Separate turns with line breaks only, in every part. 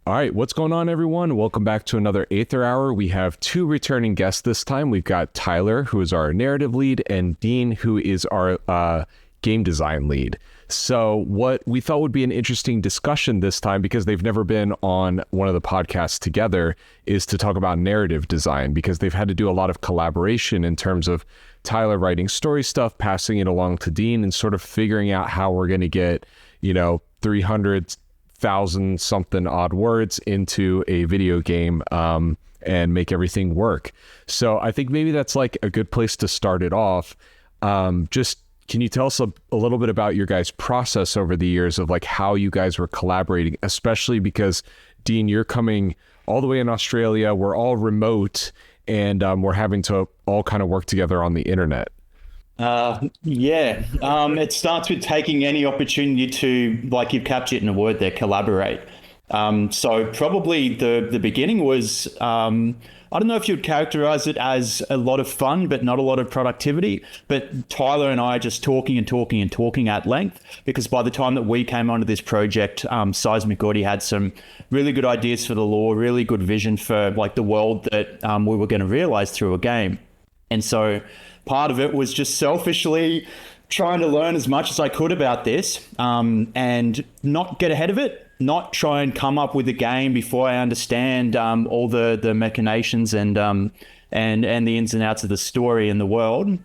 All right, what's going on, everyone? Welcome back to another Aether Hour. We have two returning guests this time. We've got Tyler, who is our narrative lead, and Dean, who is our game design lead. So what we thought would be an interesting discussion this time, because they've never been on one of the podcasts together, is to talk about narrative design, because they've had to do a lot of collaboration in terms of Tyler writing story stuff, passing it along to Dean, and sort of figuring out how we're going to get, 300,000 something odd words into a video game and make everything work. So I think maybe that's like a good place to start it off. Just can you tell us a little bit about your guys' process over the years of like how you guys were collaborating, especially because Dean, you're coming all the way in Australia, we're all remote, and we're having to all kind of work together on the internet.
It starts with taking any opportunity to, like you've captured in a word there, collaborate. So probably the beginning was, I don't know if you'd characterize it as a lot of fun, but not a lot of productivity. But Tyler and I just talking at length, because by the time that we came onto this project, Seismic already had some really good ideas for the lore, really good vision for like the world that we were going to realize through a game. And so part of it was just selfishly trying to learn as much as I could about this and not get ahead of it. Not try and come up with a game before I understand all the machinations and the ins and outs of the story and the world,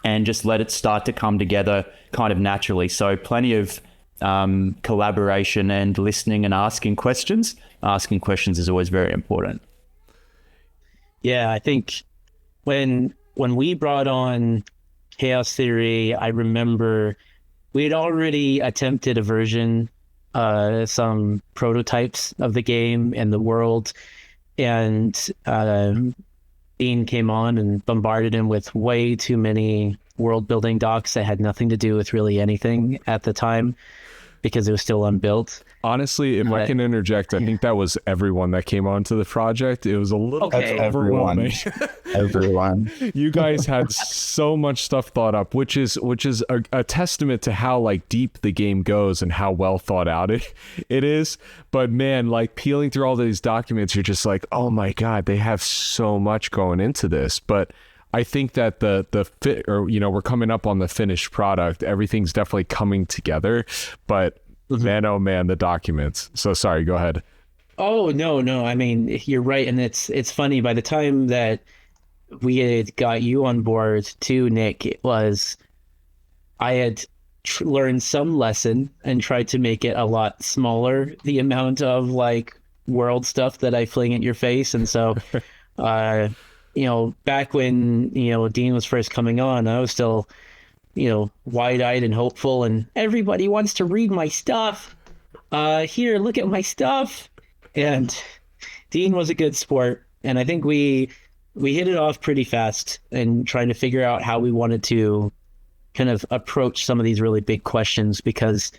and just let it start to come together kind of naturally. So plenty of collaboration and listening and asking questions. Asking questions is always very important.
Yeah, I think when we brought on Chaos Theory, I remember we had already attempted a version, some prototypes of the game and the world, and Dean came on and bombarded him with way too many world building docs that had nothing to do with really anything at the time, because it was still unbuilt.
Honestly, if I can interject, I think that was everyone that came onto the project. It was a little bit overwhelming.
Everyone.
You guys had so much stuff thought up, which is a testament to how like deep the game goes and how well thought out it is. But man, like peeling through all these documents, you're just like, oh my God, they have so much going into this. But I think that the fit, or we're coming up on the finished product. Everything's definitely coming together, but man, oh man, the documents. So sorry, go ahead.
Oh no, I mean, you're right, and it's funny. By the time that we had got you on board too, Nick, it was I had learned some lesson and tried to make it a lot smaller, the amount of like world stuff that I fling at your face, and so. Back when, Dean was first coming on, I was still, wide-eyed and hopeful, and everybody wants to read my stuff. Here, look at my stuff. And Dean was a good sport. And I think we hit it off pretty fast and trying to figure out how we wanted to kind of approach some of these really big questions, because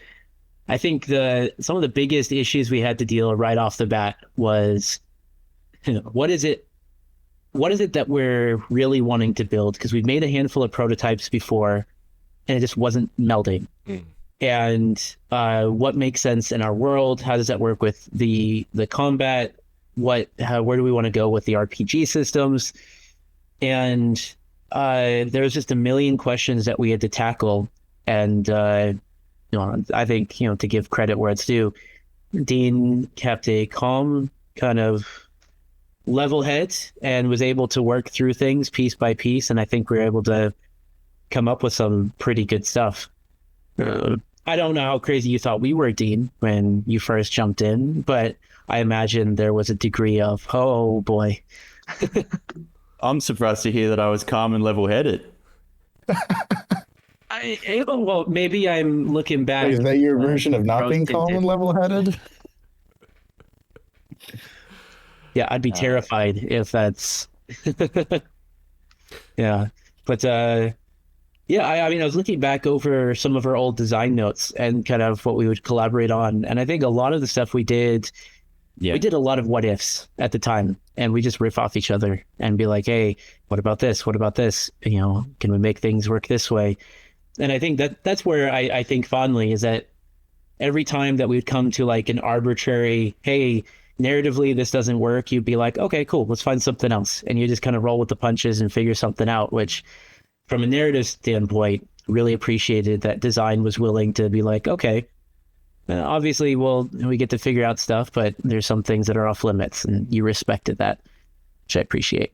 I think some of the biggest issues we had to deal right off the bat was, what is it that we're really wanting to build? Because we've made a handful of prototypes before and it just wasn't melding. And what makes sense in our world? How does that work with the combat? Where do we want to go with the RPG systems? And there was just a million questions that we had to tackle. And I think, to give credit where it's due, Dean kept a calm kind of level head and was able to work through things piece by piece, and I think we were able to come up with some pretty good stuff. I don't know how crazy you thought we were, Dean, when you first jumped in, but I imagine there was a degree of, oh boy.
I'm surprised to hear that I was calm and level-headed.
Well, maybe I'm looking back.
Is that your version of not being calm and level-headed?
Yeah, I'd be terrified if that's... Yeah. But, I was looking back over some of our old design notes and kind of what we would collaborate on. And I think a lot of the stuff we did, we did a lot of what ifs at the time. And we just riff off each other and be like, hey, what about this? What about this? Can we make things work this way? And I think that's where I think fondly is that every time that we'd come to like an arbitrary, hey, narratively this doesn't work, you'd be like, okay, cool, let's find something else. And you just kind of roll with the punches and figure something out, which from a narrative standpoint, really appreciated that design was willing to be like, okay, obviously, we get to figure out stuff, but there's some things that are off limits, and you respected that, which I appreciate.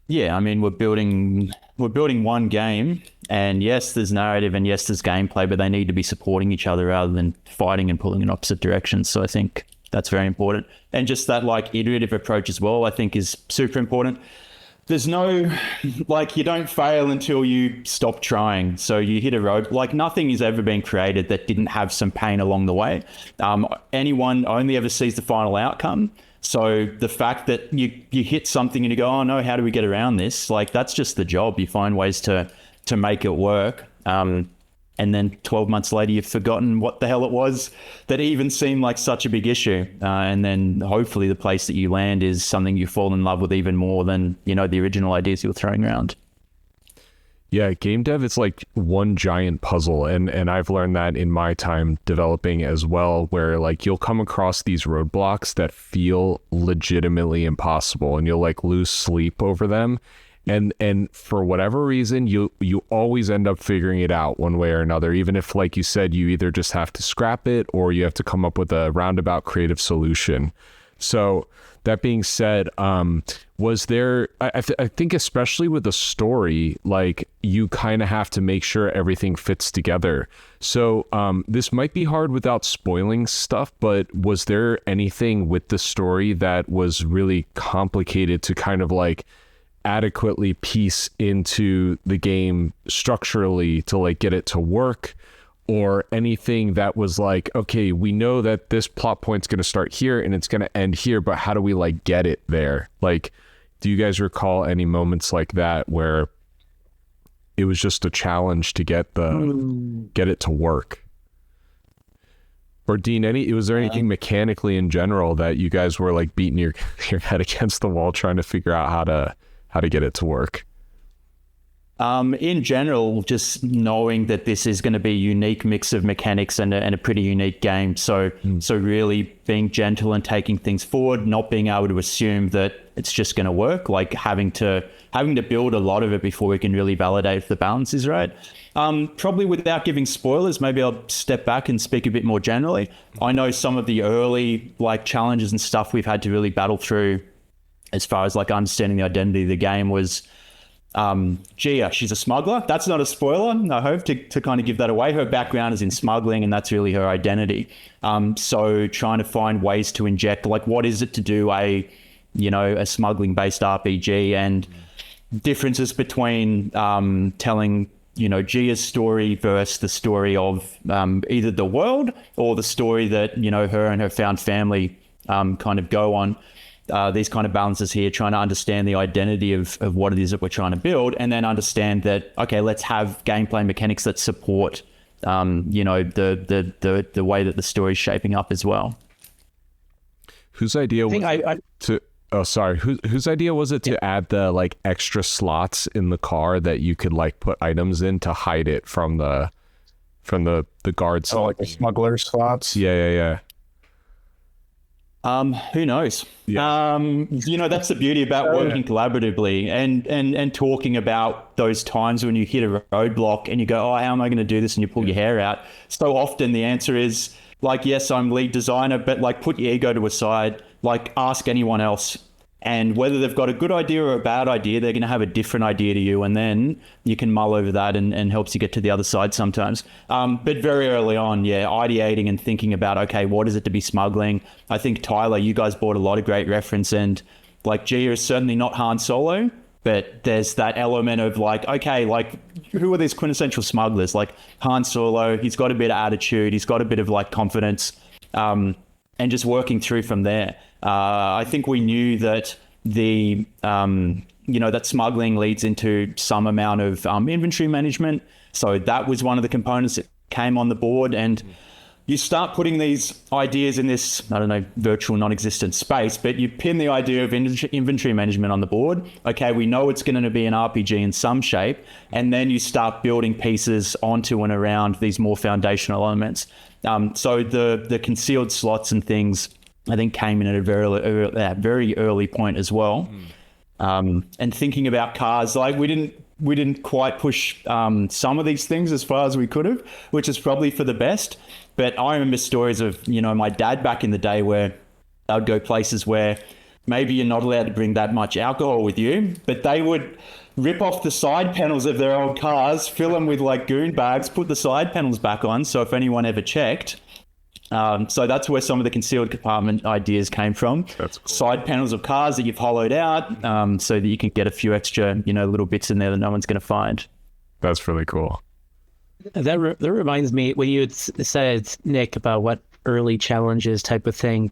Yeah, I mean, we're building one game, and yes, there's narrative, and yes, there's gameplay, but they need to be supporting each other rather than fighting and pulling in opposite directions. So I think that's very important, and just that like iterative approach as well, I think is super important. There's no, like, you don't fail until you stop trying. So you hit a road, like nothing has ever been created that didn't have some pain along the way. Anyone only ever sees the final outcome. So the fact that you hit something and you go, oh no, how do we get around this? Like, that's just the job. You find ways to make it work. And then 12 months later, you've forgotten what the hell it was that even seemed like such a big issue. And then hopefully the place that you land is something you fall in love with even more than, you know, the original ideas you were throwing around.
Yeah, game dev, it's like one giant puzzle. And I've learned that in my time developing as well, where like you'll come across these roadblocks that feel legitimately impossible and you'll like lose sleep over them. And for whatever reason, you always end up figuring it out one way or another, even if, like you said, you either just have to scrap it or you have to come up with a roundabout creative solution. So that being said, was there, I think especially with the story, like you kind of have to make sure everything fits together. So this might be hard without spoiling stuff, but was there anything with the story that was really complicated to kind of like adequately piece into the game structurally to like get it to work, or anything that was like, okay, we know that this plot point's going to start here and it's going to end here, but how do we like get it there? Like, do you guys recall any moments like that where it was just a challenge to get it to work? Or Dean, was there anything mechanically in general that you guys were like beating your head against the wall trying to figure out how to get it to work?
In general, just knowing that this is going to be a unique mix of mechanics and a pretty unique game. So really being gentle and taking things forward, not being able to assume that it's just going to work, like having to build a lot of it before we can really validate if the balance is right. Probably without giving spoilers, maybe I'll step back and speak a bit more generally. I know some of the early like challenges and stuff we've had to really battle through as far as like understanding the identity of the game was Gia, she's a smuggler. That's not a spoiler, I hope, to kind of give that away. Her background is in smuggling and that's really her identity. So trying to find ways to inject, like, what is it to do a smuggling based RPG, and differences between telling, Gia's story versus the story of either the world or the story that, her and her found family kind of go on. These kind of balances here, trying to understand the identity of what it is that we're trying to build, and then understand that, okay, let's have gameplay mechanics that support, the way that the story's shaping up as well.
Whose idea whose idea was it to add the like extra slots in the car that you could like put items in to hide it from the guards?
Oh, like the smuggler slots?
Yeah.
Who knows?
Yeah.
That's the beauty about working collaboratively and talking about those times when you hit a roadblock and you go, oh, how am I going to do this? And you pull your hair out. So often the answer is like, yes, I'm lead designer, but like put your ego to a side, like ask anyone else. And whether they've got a good idea or a bad idea, they're going to have a different idea to you. And then you can mull over that and helps you get to the other side sometimes. But very early on, ideating and thinking about, okay, what is it to be smuggling? I think, Tyler, you guys brought a lot of great reference, and like Gia is certainly not Han Solo, but there's that element of like, okay, like who are these quintessential smugglers? Like Han Solo, he's got a bit of attitude, he's got a bit of like confidence, and just working through from there. I think we knew that that smuggling leads into some amount of inventory management. So that was one of the components that came on the board, and you start putting these ideas in this, virtual non-existent space, but you pin the idea of inventory management on the board. Okay, we know it's going to be an RPG in some shape, and then you start building pieces onto and around these more foundational elements. So the concealed slots and things I think came in at a very early point as well. And thinking about cars, like we didn't quite push some of these things as far as we could have, which is probably for the best. But I remember stories of, my dad back in the day where I would go places where maybe you're not allowed to bring that much alcohol with you, but they would rip off the side panels of their old cars, fill them with like goon bags, put the side panels back on. So if anyone ever checked, so that's where some of the concealed compartment ideas came from.
That's cool.
Side panels of cars that you've hollowed out, so that you can get a few extra, little bits in there that no one's going to find.
That's really cool.
That reminds me, when you had said, Nick, about what early challenges type of thing,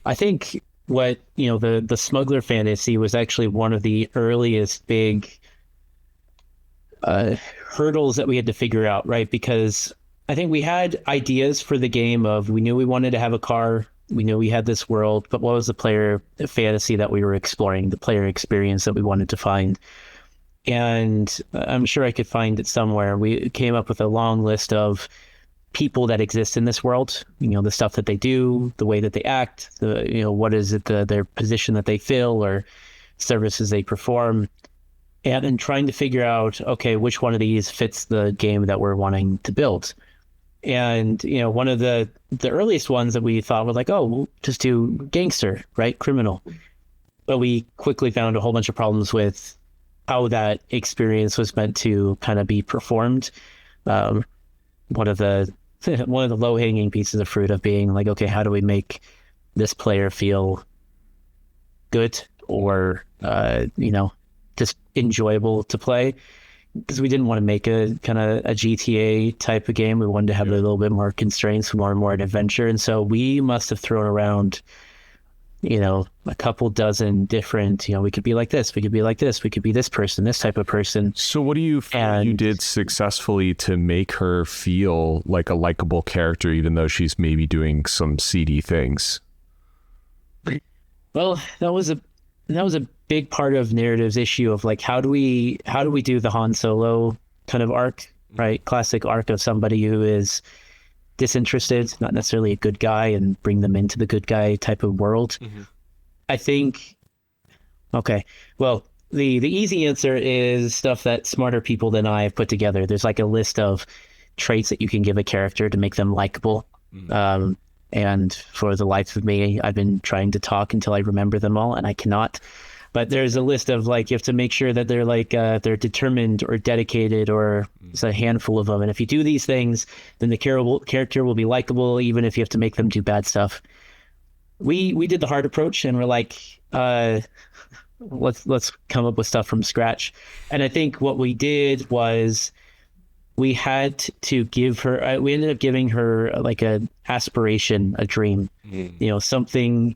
I think what, the smuggler fantasy was actually one of the earliest big hurdles that we had to figure out, right? Because I think we had ideas for the game of, we knew we wanted to have a car, we knew we had this world, but what was the player fantasy that we were exploring, the player experience that we wanted to find? And I'm sure I could find it somewhere. We came up with a long list of people that exist in this world, the stuff that they do, the way that they act, what is it, their position that they fill or services they perform. And then trying to figure out, okay, which one of these fits the game that we're wanting to build. And, one of the earliest ones that we thought were like, oh, we'll just do gangster, right? Criminal. But we quickly found a whole bunch of problems with how that experience was meant to kind of be performed. One of the low-hanging pieces of fruit of being like, okay, how do we make this player feel good or, just enjoyable to play? Because we didn't want to make a kind of a GTA type of game. We wanted to have a little bit more constraints, more and more an adventure. And so we must have thrown around, a couple dozen different, we could be like this, we could be like this, we could be this person, this type of person.
So what do you feel you did successfully to make her feel like a likable character, even though she's maybe doing some seedy things?
Well, that was a big part of narrative's issue of like, how do we do the Han Solo kind of arc, right? Classic arc of somebody who is disinterested, not necessarily a good guy, and bring them into the good guy type of world. I think, okay, well, the easy answer is stuff that smarter people than I have put together. There's like a list of traits that you can give a character to make them likable. And for the life of me, I've been trying to talk until I remember them all, and I cannot. But there's a list of like, you have to make sure that they're like, they're determined or dedicated, or it's a handful of them. And if you do these things, then the character will be likable, even if you have to make them do bad stuff. We did the hard approach, and we're like, let's come up with stuff from scratch. And I think what we did was we had to give her, we ended up giving her like an aspiration, a dream, something.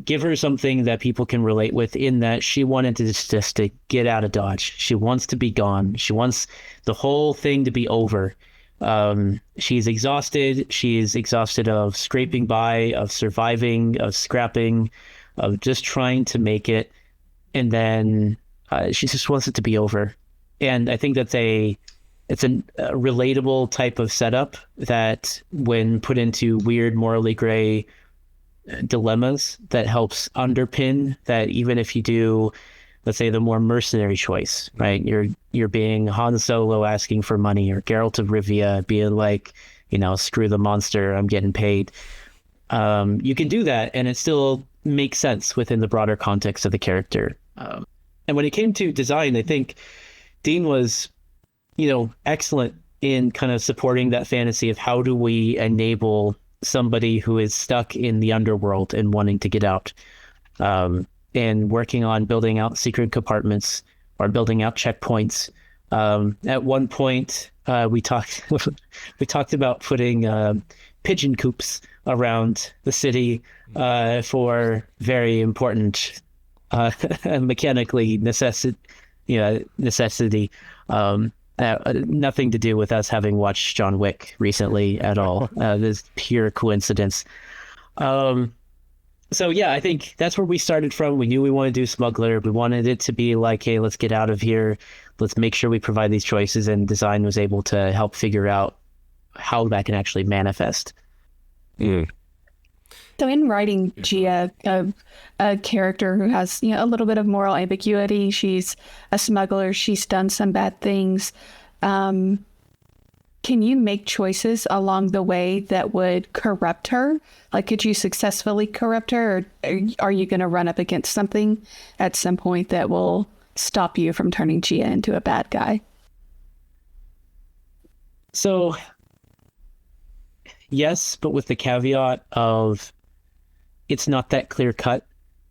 Give her something that people can relate with, in that she wanted to just to get out of Dodge. She wants to be gone. She wants the whole thing to be over. She's exhausted. She's exhausted of scraping by, of surviving, of scrapping, of just trying to make it. And then she just wants it to be over. And I think that's it's a relatable type of setup that, when put into weird, morally gray dilemmas, that helps underpin that. Even if you do, let's say, the more mercenary choice, right? You're being Han Solo asking for money, or Geralt of Rivia being like, screw the monster, I'm getting paid. You can do that, and it still makes sense within the broader context of the character. And when it came to design, I think Dean was, excellent in kind of supporting that fantasy of how do we enable somebody who is stuck in the underworld and wanting to get out, and working on building out secret compartments or building out checkpoints. At one point, we talked about putting pigeon coops around the city for very important mechanically necessity. Nothing to do with us having watched John Wick recently at all. This is pure coincidence. So yeah, I think that's where we started from. We knew we wanted to do Smuggler. We wanted it to be like, hey, let's get out of here. Let's make sure we provide these choices, and design was able to help figure out how that can actually manifest.
So in writing Gia, a character who has a little bit of moral ambiguity, she's a smuggler, she's done some bad things. Can you make choices along the way that would corrupt her? Like, could you successfully corrupt her, or are you going to run up against something at some point that will stop you from turning Gia into a bad guy?
So, yes, but with the caveat of it's not that clear cut.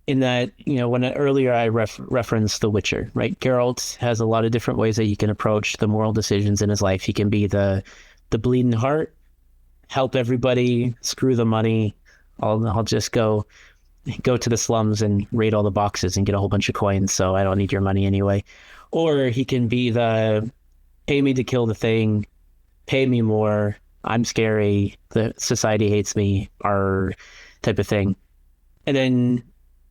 In that, earlier I referenced The Witcher, right? Geralt has a lot of different ways that he can approach the moral decisions in his life. He can be the bleeding heart, help everybody, screw the money. I'll just go to the slums and raid all the boxes and get a whole bunch of coins, so I don't need your money anyway. Or he can be the pay me to kill the thing, pay me more, I'm scary, the society hates me, our type of thing. And then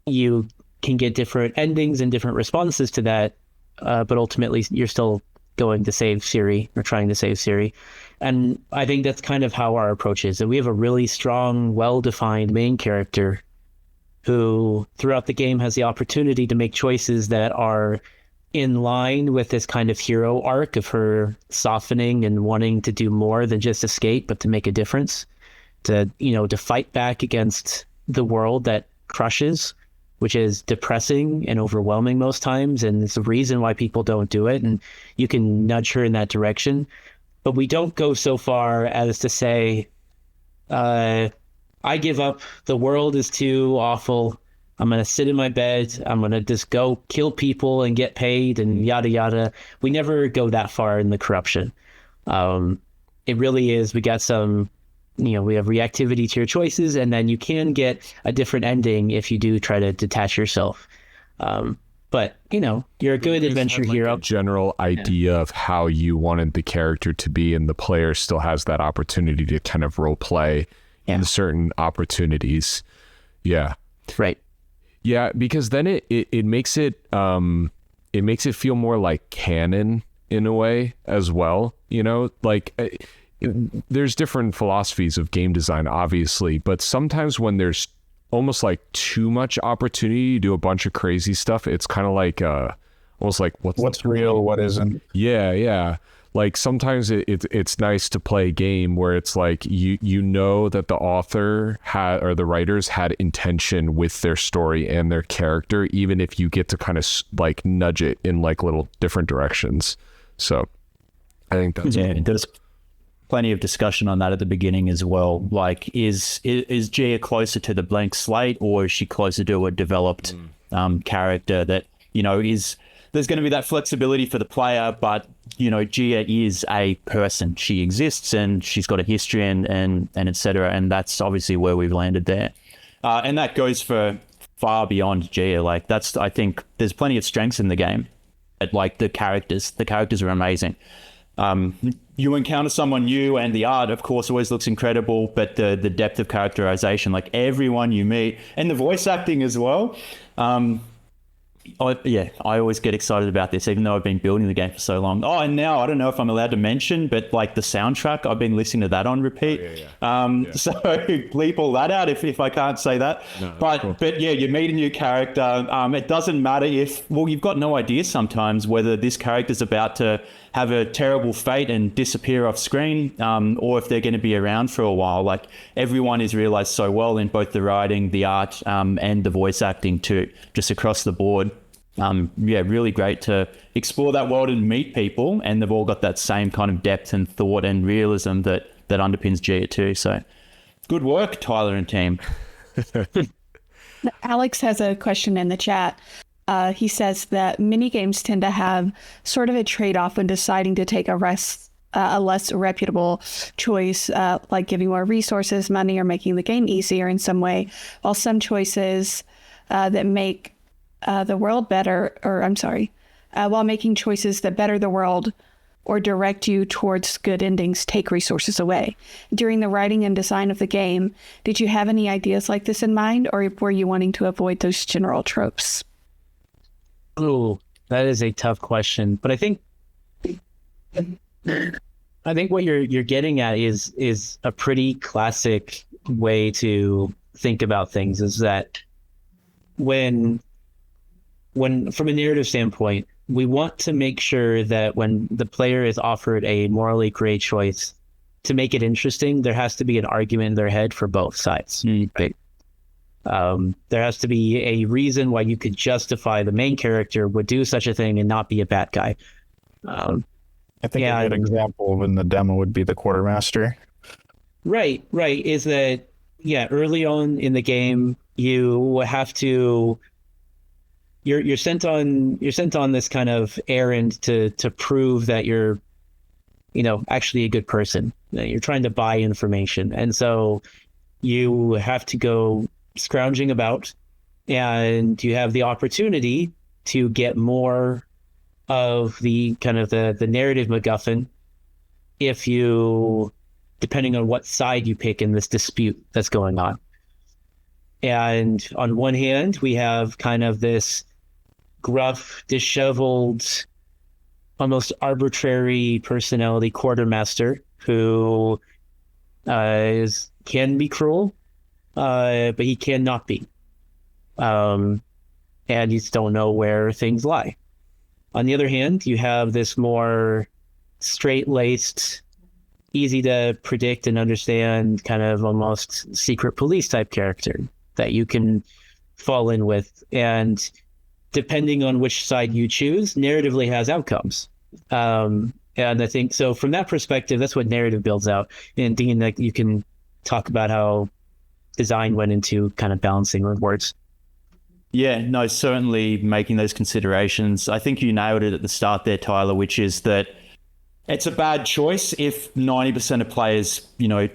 you can get different endings and different responses to that, but ultimately you're still going to save Ciri or trying to save Ciri. And I think that's kind of how our approach is, that we have a really strong, well-defined main character who throughout the game has the opportunity to make choices that are in line with this kind of hero arc of her softening and wanting to do more than just escape, but to make a difference, to fight back against the world that crushes, which is depressing and overwhelming most times, and it's the reason why people don't do it, and you can nudge her in that direction. But we don't go so far as to say, I give up, the world is too awful, I'm going to sit in my bed, I'm going to just go kill people and get paid and yada yada. We never go that far in the corruption. It really is, we got some, we have reactivity to your choices, and then you can get a different ending if you do try to detach yourself. But, you're a good adventure hero.
A general idea of how you wanted the character to be, and the player still has that opportunity to kind of role play in certain opportunities. Yeah.
Right.
Yeah, because then it makes it feel more like canon in a way as well. There's different philosophies of game design, obviously, but sometimes when there's almost like too much opportunity to do a bunch of crazy stuff, it's kind of like almost like
what's real, what isn't.
Yeah. Like sometimes it's nice to play a game where it's like you know that the author had, or the writers had intention with their story and their character, even if you get to kind of like nudge it in like little different directions. So I think that's cool.
There's plenty of discussion on that at the beginning as well. Like, is Gia closer to the blank slate, or is she closer to a developed character that there's going to be that flexibility for the player, but Gia is a person. She exists and she's got a history and etc. And that's obviously where we've landed there. And that goes for far beyond Gia. Like, I think there's plenty of strengths in the game. Like the characters are amazing. You encounter someone new, and the art, of course, always looks incredible, but the depth of characterization, like everyone you meet, and the voice acting as well. I always get excited about this, even though I've been building the game for so long. Oh, and now I don't know if I'm allowed to mention, but like the soundtrack, I've been listening to that on repeat. So bleep all that out if I can't say that. No, but yeah, you meet a new character. It doesn't matter you've got no idea sometimes whether this character's about to have a terrible fate and disappear off screen, or if they're going to be around for a while. Like, everyone is realized so well in both the writing, the art, and the voice acting too, just across the board. Really great to explore that world and meet people, and they've all got that same kind of depth and thought and realism that underpins Gia too. So good work, Tyler and team.
Alex has a question in the chat. He says that mini games tend to have sort of a trade-off when deciding to take a less reputable choice, like giving more resources, money, or making the game easier in some way, while some choices that make the world better, while making choices that better the world or direct you towards good endings take resources away. During the writing and design of the game, did you have any ideas like this in mind, or were you wanting to avoid those general tropes?
Oh, that is a tough question. But I think what you're getting at is a pretty classic way to think about things is that when from a narrative standpoint, we want to make sure that when the player is offered a morally gray choice, to make it interesting, there has to be an argument in their head for both sides. There has to be a reason why you could justify the main character would do such a thing and not be a bad guy.
I think a good example in the demo would be the quartermaster.
Right. Is that, early on in the game, you have to, you're sent on this kind of errand to prove that you're, actually a good person. You're trying to buy information. And so you have to go scrounging about, and you have the opportunity to get more of the kind of the narrative MacGuffin if you, depending on what side you pick in this dispute that's going on. And on one hand, we have kind of this gruff, disheveled, almost arbitrary personality quartermaster who can be cruel, but he cannot be. And you just don't know where things lie. On the other hand, you have this more straight-laced, easy to predict and understand kind of almost secret police type character that you can fall in with. And depending on which side you choose, narratively has outcomes. And I think, so from that perspective, that's what narrative builds out. And Dean, like, you can talk about how design went into kind of balancing rewards.
Yeah, no, certainly making those considerations. I think you nailed it at the start there, Tyler, which is that it's a bad choice if 90% of players,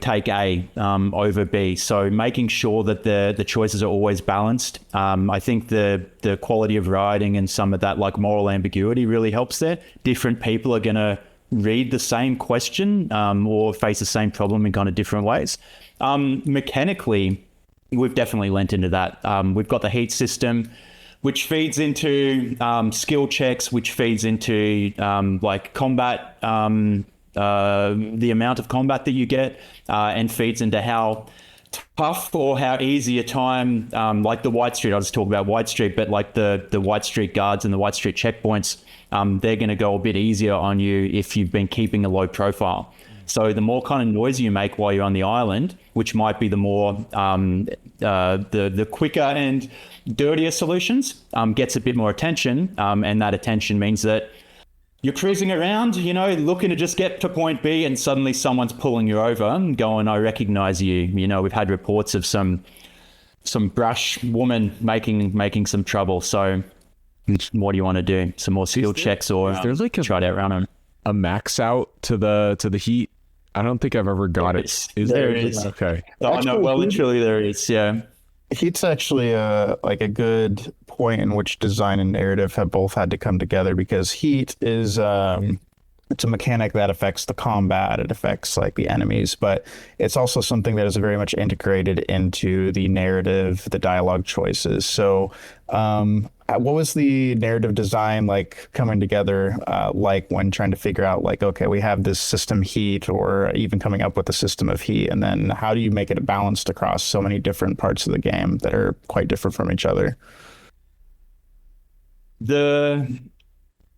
take A over B. So making sure that the choices are always balanced. I think the quality of writing and some of that like moral ambiguity really helps there. Different people are going to read the same question or face the same problem in kind of different ways. Mechanically, we've definitely lent into that. We've got the heat system, which feeds into skill checks, which feeds into like combat, the amount of combat that you get, and feeds into how tough or how easy a time, like the White Street, I'll just talk about White Street, but like the White Street guards and the White Street checkpoints, they're going to go a bit easier on you if you've been keeping a low profile. So the more kind of noise you make while you're on the island, which might be the more the quicker and dirtier solutions, gets a bit more attention, and that attention means that you're cruising around, looking to just get to point B, and suddenly someone's pulling you over and going, "I recognize you." We've had reports of some brash woman making some trouble. So what do you want to do? Some more skill checks, or
there's like
try to outrun them?
A max out to the heat? I don't think I've ever got it.
There is.
Okay.
Oh, no, well, and truly there is, yeah.
Heat's actually a good point in which design and narrative have both had to come together, because heat is it's a mechanic that affects the combat, it affects like the enemies, but it's also something that is very much integrated into the narrative, the dialogue choices. So what was the narrative design like coming together, like when trying to figure out like, okay, we have this system heat, or even coming up with a system of heat, and then how do you make it balanced across so many different parts of the game that are quite different from each other?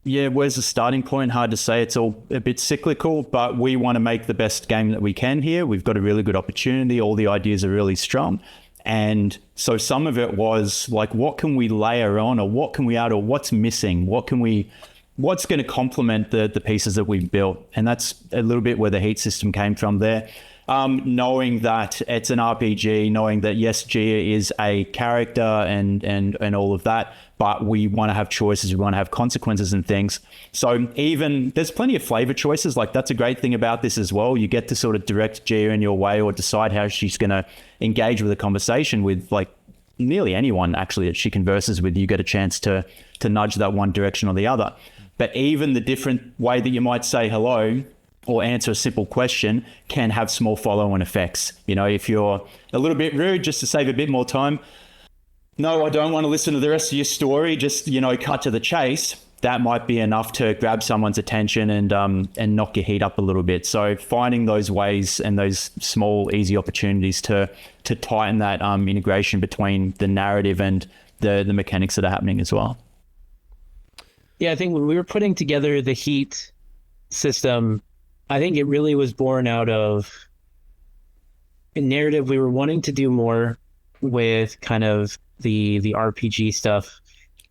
Where's the starting point? Hard to say. It's all a bit cyclical, but we want to make the best game that we can here. We've got a really good opportunity. All the ideas are really strong. And so some of it was like, what can we layer on, or what can we add, or what's missing? What's going to complement the pieces that we've built? And that's a little bit where the heat system came from there. Knowing that it's an RPG, knowing that yes, Gia is a character and all of that, but we want to have choices, we want to have consequences and things. So even there's plenty of flavor choices. Like, that's a great thing about this as well. You get to sort of direct Gia in your way, or decide how she's going to engage with a conversation with like nearly anyone actually that she converses with. You get a chance to nudge that one direction or the other. But even the different way that you might say hello or answer a simple question can have small follow-on effects. If you're a little bit rude, just to save a bit more time, "No, I don't want to listen to the rest of your story, just, cut to the chase," that might be enough to grab someone's attention and knock your heat up a little bit. So finding those ways and those small, easy opportunities to tighten that integration between the narrative and the mechanics that are happening as well.
Yeah, I think when we were putting together the heat system, I think it really was born out of a narrative. We were wanting to do more with kind of the RPG stuff,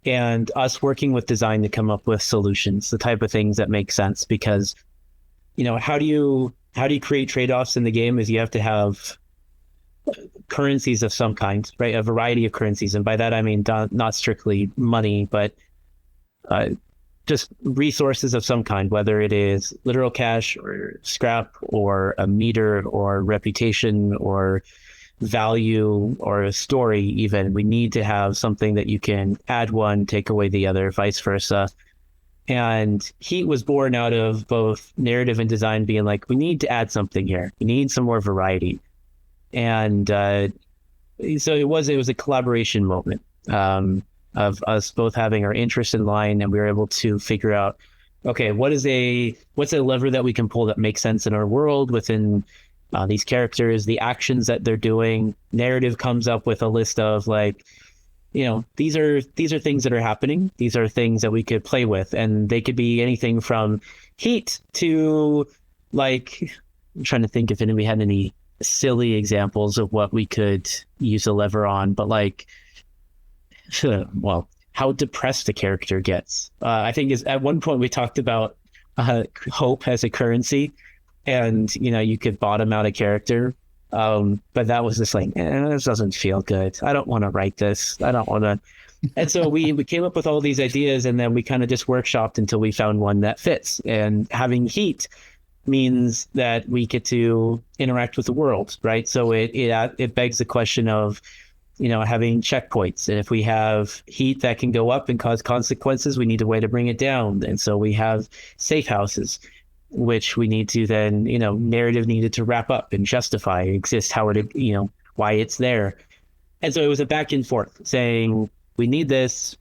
and us working with design to come up with solutions, the type of things that make sense. Because, you know, how do you create trade-offs in the game is you have to have currencies of some kind, right? A variety of currencies. And by that, I mean, not strictly money, but just resources of some kind, whether it is literal cash or scrap or a meter or reputation or value or a story. Even we need to have something that you can add one, take away the other, vice versa. And Heat was born out of both narrative and design being like, we need to add something here, we need some more variety. And so it was a collaboration moment of us both having our interest in line, and we were able to figure out, okay, what's a lever that we can pull that makes sense in our world within these characters, the actions that they're doing. Narrative comes up with a list of, like, you know, these are things that are happening. These are things that we could play with, and they could be anything from heat to, like, I'm trying to think if anybody had any silly examples of what we could use a lever on, but like, well, how depressed the character gets. I think is at one point we talked about hope as a currency, and, you know, you could bottom out a character. But that was just like, this doesn't feel good. I don't want to write this. I don't want to. And so we came up with all these ideas, and then we kind of just workshopped until we found one that fits. And having heat means that we get to interact with the world, right? So it begs the question of, you know, having checkpoints. And if we have heat that can go up and cause consequences, we need a way to bring it down. And so we have safe houses, which we need to then, you know, narrative needed to wrap up and justify, exist, how it, you know, why it's there. And so it was a back and forth saying, we need this.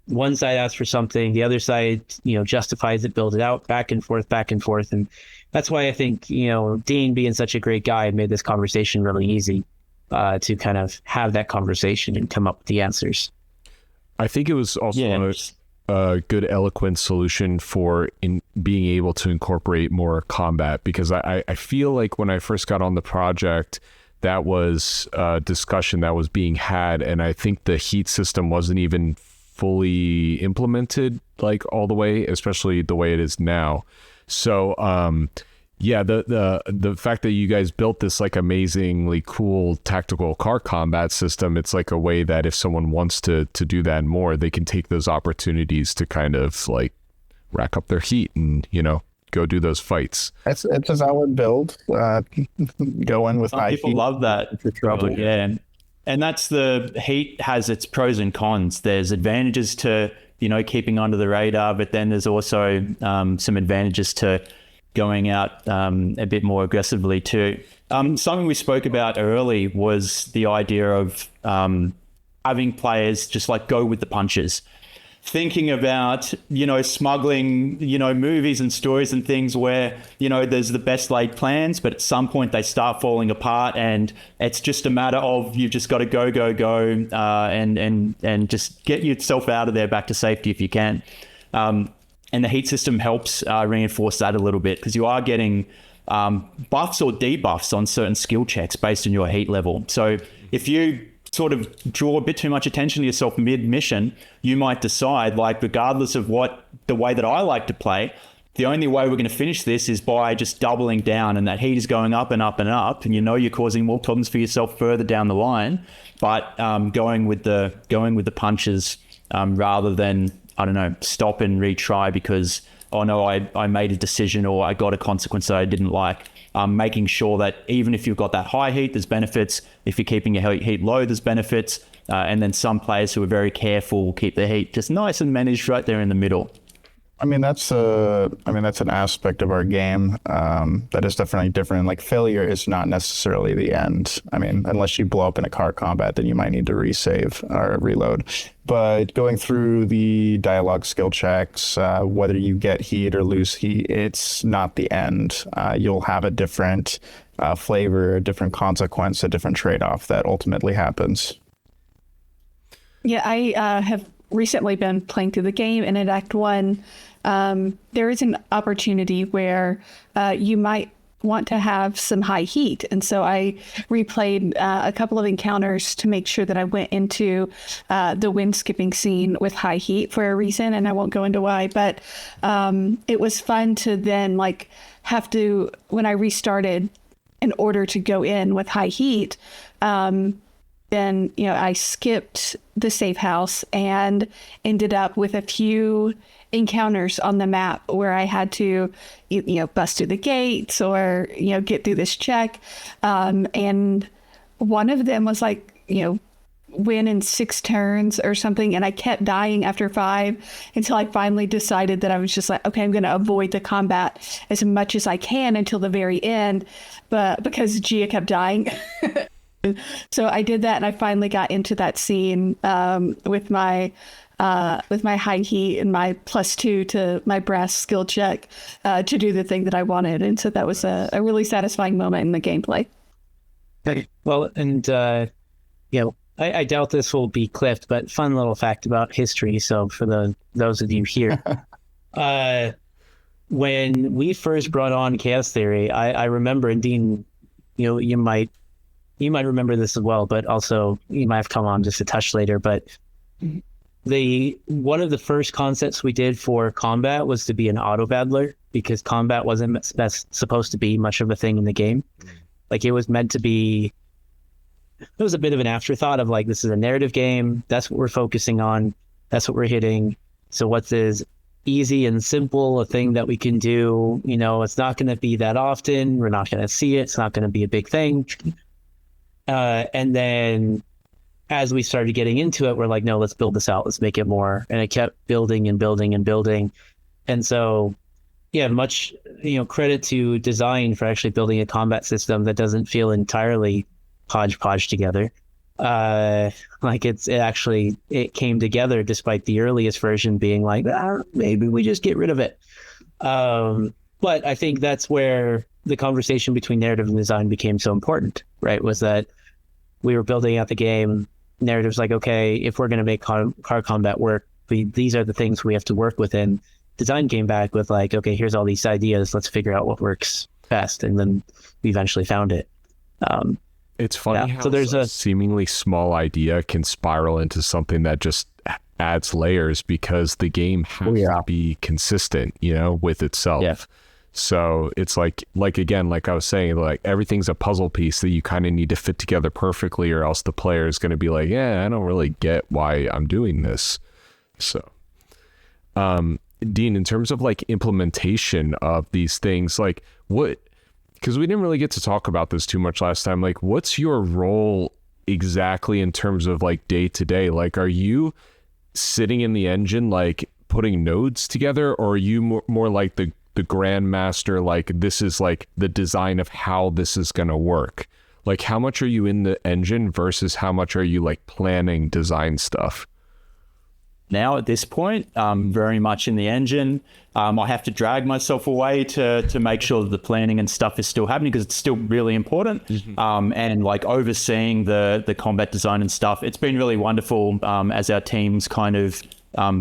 One side asks for something, the other side, you know, justifies it, builds it out, back and forth. And that's why I think, you know, Dean being such a great guy made this conversation really easy to kind of have that conversation and come up with the answers.
I think it was also a good, eloquent solution for in being able to incorporate more combat, because I feel like when I first got on the project, that was a discussion that was being had, and I think the heat system wasn't even fully implemented like all the way, especially the way it is now. So yeah, the fact that you guys built this like amazingly cool tactical car combat system, it's like a way that if someone wants to do that more, they can take those opportunities to kind of like rack up their heat and, you know, go do those fights.
It's a solid build. Go in with high
people
heat.
love that.
For trouble.
Yeah. And that's the heat has its pros and cons. There's advantages to, you know, keeping under the radar, but then there's also some advantages to going out a bit more aggressively too. Something we spoke about early was the idea of having players just like go with the punches. Thinking about, you know, smuggling, you know, movies and stories and things where, you know, there's the best laid plans, but at some point they start falling apart, and it's just a matter of you've just got to go, and just get yourself out of there back to safety if you can. And the heat system helps reinforce that a little bit, because you are getting buffs or debuffs on certain skill checks based on your heat level. So if you sort of draw a bit too much attention to yourself mid-mission, you might decide, like, regardless of what the way that I like to play, the only way we're going to finish this is by just doubling down, and that heat is going up and up and up, and you know you're causing more problems for yourself further down the line. But going with the punches rather than, I don't know, stop and retry because, oh no, I made a decision or I got a consequence that I didn't like. Making sure that even if you've got that high heat, there's benefits. If you're keeping your heat low, there's benefits. And then some players who are very careful will keep their heat just nice and managed right there in the middle.
I mean, that's an aspect of our game that is definitely different. Like failure is not necessarily the end. I mean, unless you blow up in a car combat, then you might need to resave or reload. But going through the dialogue skill checks, whether you get heat or lose heat, it's not the end. You'll have a different flavor, a different consequence, a different trade-off that ultimately happens.
Yeah, I have recently been playing through the game, and in Act 1, there is an opportunity where you might want to have some high heat. And so I replayed a couple of encounters to make sure that I went into the wind skipping scene with high heat for a reason, and I won't go into why, but it was fun to then like have to, when I restarted in order to go in with high heat, then, I skipped the safe house and ended up with a few encounters on the map where I had to, bust through the gates or, get through this check. And one of them was like, win in 6 turns or something. And I kept dying after 5 until I finally decided that I was just like, okay, I'm going to avoid the combat as much as I can until the very end. But because Gia kept dying. So I did that, and I finally got into that scene with my high heat and my +2 to my brass skill check to do the thing that I wanted. And so that was a really satisfying moment in the gameplay.
Okay. Well, and I doubt this will be clipped, but fun little fact about history. So for those of you here, when we first brought on Chaos Theory, I remember, and Dean, you might remember this as well, but also you might have come on just a touch later. But one of the first concepts we did for combat was to be an auto battler, because combat wasn't supposed to be much of a thing in the game. Like it was meant to be. It was a bit of an afterthought of like, this is a narrative game. That's what we're focusing on. That's what we're hitting. So what's is easy and simple, a thing that we can do, it's not going to be that often. We're not going to see it. It's not going to be a big thing. And then as we started getting into it, we're like, no, let's build this out. Let's make it more. And it kept building and building and building. And so, yeah, much, credit to design for actually building a combat system that doesn't feel entirely hodgepodge together. It came together despite the earliest version being like, maybe we just get rid of it. But I think that's where the conversation between narrative and design became so important, right? Was that we were building out the game. Narrative's like, okay, if we're going to make car combat work, these are the things we have to work within. Design came back with like, okay, here's all these ideas. Let's figure out what works best. And then we eventually found it.
It's funny how there's a seemingly small idea can spiral into something that just adds layers, because the game has to be consistent, with itself. Yeah. So it's like again, like I was saying, like everything's a puzzle piece that you kind of need to fit together perfectly, or else the player is going to be like, yeah, I don't really get why I'm doing this. So, Dean, in terms of like implementation of these things, like because we didn't really get to talk about this too much last time, like what's your role exactly in terms of like day to day? Like, are you sitting in the engine, like putting nodes together, or are you more like the grandmaster, like this is like the design of how this is going to work? Like how much are you in the engine versus how much are you like planning design stuff?
Now at this point, very much in the engine. I have to drag myself away to make sure that the planning and stuff is still happening, because it's still really important. And like overseeing the combat design and stuff, it's been really wonderful as our team's kind of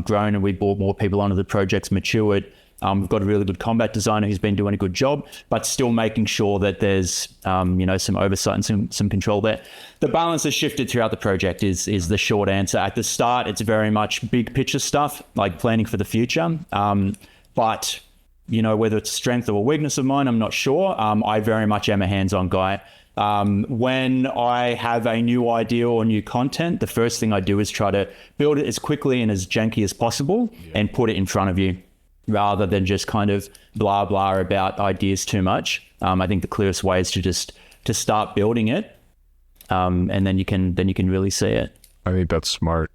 grown and we brought more people onto the projects, matured. We've got a really good combat designer who's been doing a good job, but still making sure that there's, some oversight and some control there. The balance has shifted throughout the project is the short answer. At the start, it's very much big picture stuff, like planning for the future. But, whether it's strength or weakness of mine, I'm not sure. I very much am a hands-on guy. When I have a new idea or new content, the first thing I do is try to build it as quickly and as janky as possible and put it in front of you, rather than just kind of blah, blah about ideas too much. I think the clearest way is to start building it. And then you can really see it.
I think that's smart.